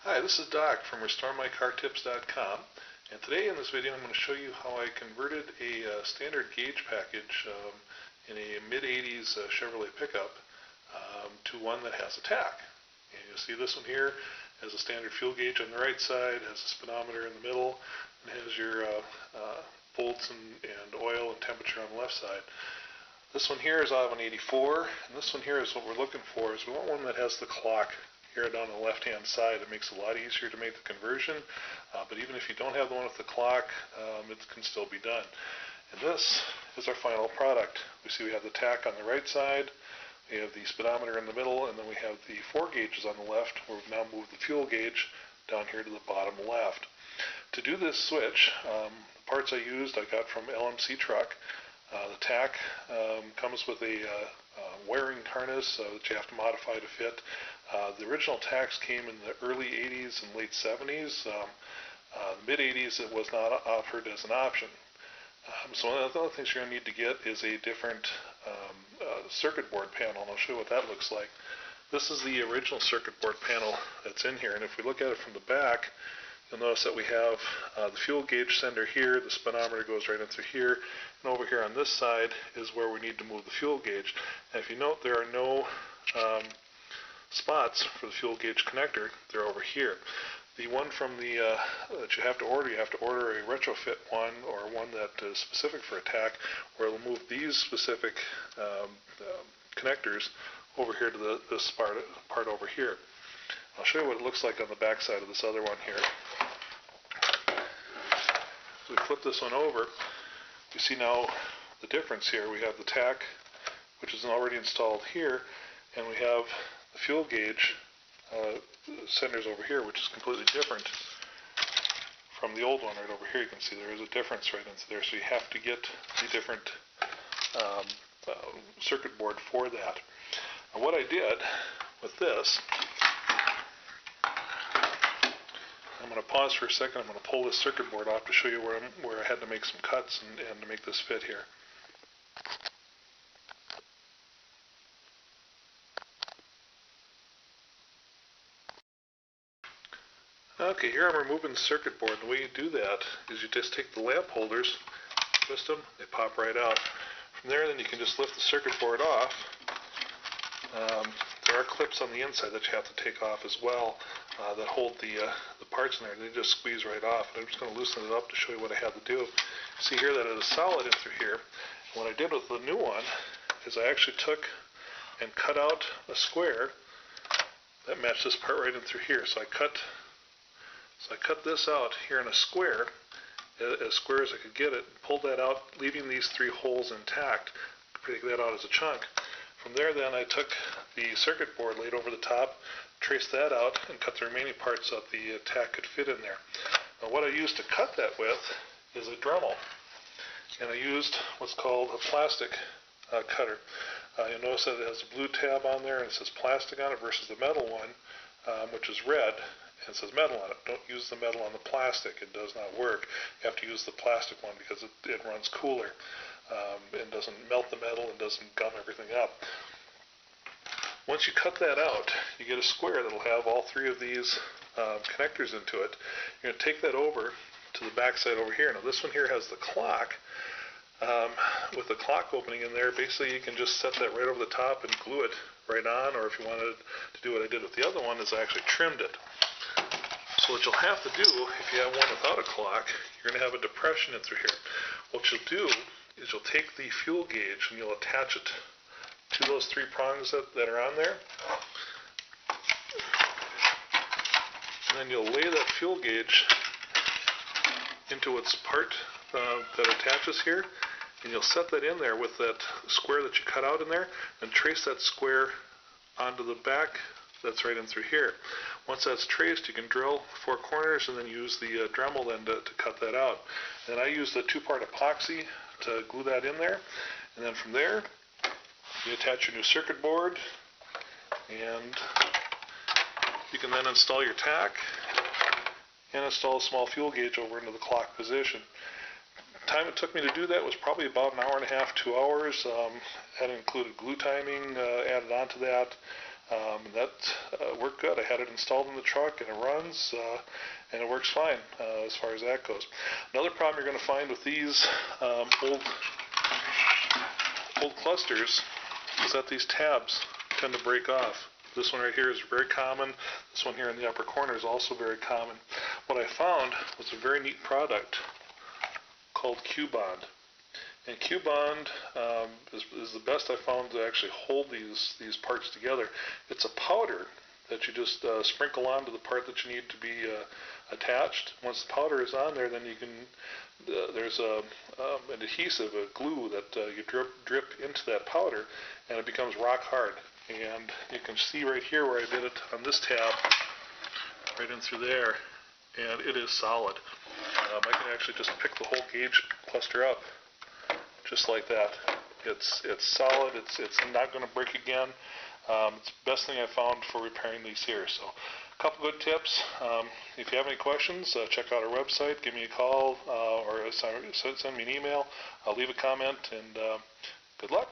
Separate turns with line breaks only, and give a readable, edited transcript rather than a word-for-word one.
Hi, this is Doc from RestoreMyCarTips.com, and today in this video I'm going to show you how I converted a standard gauge package in a mid-80s Chevrolet pickup to one that has a Tach. And you'll see this one here has a standard fuel gauge on the right side, has a speedometer in the middle, and has your volts and oil and temperature on the left side. This one here is out of an 84, and this one here is what we're looking for. Is we want one that has the clock here down the left-hand side. It makes it a lot easier to make the conversion, but even if you don't have the one with the clock, it can still be done. And this is our final product. We see we have the Tach on the right side, we have the speedometer in the middle, and then we have the 4 gauges on the left, where we've now moved the fuel gauge down here to the bottom left. To do this switch, the parts I used I got from LMC Truck. The Tach comes with a wiring harness that you have to modify to fit. The original Tachs came in the early 80s and late 70s. The mid-80s it was not offered as an option. So one of the other things you're going to need to get is a different circuit board panel, and I'll show you what that looks like. This is the original circuit board panel that's in here, and if we look at it from the back, you'll notice that we have the fuel gauge sender here, the speedometer goes right in through here, and over here on this side is where we need to move the fuel gauge. And if you note, there are no spots for the fuel gauge connector. They're over here. The one from the that you have to order a retrofit one, or one that is specific for a Tach, where it'll move these specific connectors over here to this part over here. I'll show you what it looks like on the back side of this other one here. So we flip this one over. You see now the difference here. We have the Tach, which is already installed here, and we have the fuel gauge senders over here, which is completely different from the old one right over here. You can see there is a difference right into there, so you have to get the different circuit board for that. And what I did with this, I'm going to pause for a second. I'm going to pull this circuit board off to show you where I had to make some cuts and to make this fit here. Okay, here I'm removing the circuit board. The way you do that is you just take the lamp holders, twist them, they pop right out. From there, then you can just lift the circuit board off. There are clips on the inside that you have to take off as well that hold the parts in there. They just squeeze right off. And I'm just going to loosen it up to show you what I had to do. See here that it is solid in through here. And what I did with the new one is I actually took and cut out a square that matched this part right in through here. So I cut this out here in a square, as square as I could get it, pulled that out, leaving these 3 holes intact, take that out as a chunk. From there then I took the circuit board, laid over the top, traced that out, and cut the remaining parts so that the Tach could fit in there. Now what I used to cut that with is a Dremel, and I used what's called a plastic cutter. You'll notice that it has a blue tab on there and it says plastic on it versus the metal one, which is red. And it says metal on it. Don't use the metal on the plastic. It does not work. You have to use the plastic one because it runs cooler and doesn't melt the metal and doesn't gum everything up. Once you cut that out, you get a square that will have all 3 of these connectors into it. You're going to take that over to the back side over here. Now this one here has the clock. With the clock opening in there, basically you can just set that right over the top and glue it right on, or if you wanted to do what I did with the other one, is I actually trimmed it. So what you'll have to do, if you have one without a clock, you're going to have a depression in through here. What you'll do is you'll take the fuel gauge and you'll attach it to those 3 prongs that are on there. And then you'll lay that fuel gauge into its part that attaches here, and you'll set that in there with that square that you cut out in there, and trace that square onto the back that's right in through here. Once that's traced, you can drill 4 corners and then use the Dremel then to cut that out. And I used a 2-part epoxy to glue that in there. And then from there, you attach your new circuit board, and you can then install your Tach and install a small fuel gauge over into the clock position. The time it took me to do that was probably about 1.5 hours, 2 hours. That included glue timing added onto that. And that worked good. I had it installed in the truck, and it runs, and it works fine as far as that goes. Another problem you're going to find with these old clusters is that these tabs tend to break off. This one right here is very common. This one here in the upper corner is also very common. What I found was a very neat product called Q-Bond. And Q-Bond is the best I found to actually hold these parts together. It's a powder that you just sprinkle onto the part that you need to be attached. Once the powder is on there, then you can, there's an adhesive, a glue that you drip into that powder, and it becomes rock hard. And you can see right here where I did it on this tab, right in through there, and it is solid. I can actually just pick the whole gauge cluster up just like that. It's solid. It's not going to break again. It's the best thing I found for repairing these here. So, a couple good tips. If you have any questions, check out our website. Give me a call or send me an email. Leave a comment, and good luck.